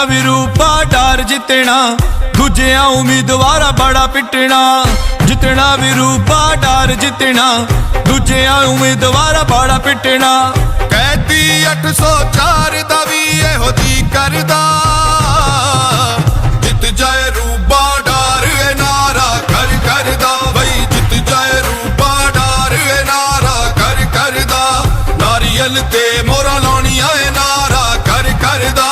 भी रूपा डार जितना, दूजिया उम्मीदवार बड़ा पिटना। जितना भी रूपा डार जितना, दूजिया उम्मीदवार बड़ा पिटना। कैदी 804 दा भी एहो जी करदा, जित जाए रूपा डार ए नारा कर करदा। बई जित जाए रूपा डार ए नारा कर करदा। नारियल ते मोरा लाउणियां ए नारा कर करदा।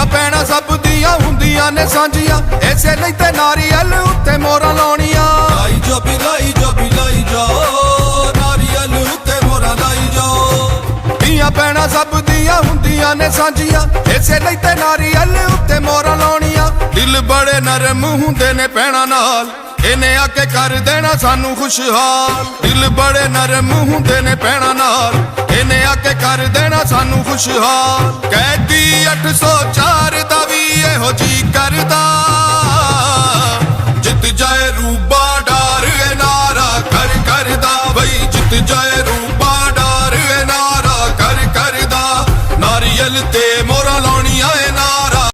भैणां सब दियां हुंदियां ने सांझियां, इसे लई ते नारियल उत्ते मोहरां लाउणियां। लाई जो भी लाई जाओ, नारियल उत्ते मोहरां लाई जाओ। दियां भैणां सब दियां हुंदियां ने सांझियां, इसे लई ते नारियल उत्ते मोहरां लाउणियां। दिल बड़े नरम हुंदे ने भैणां नाल, इन्हें आके कर देना सानू खुशहाल। दिल बड़े नरम हुंदे ने भैणां नाल, इन्हें आके कर देना सानू खुशहाल। कैदी 804 दा भी एहो जी करदा,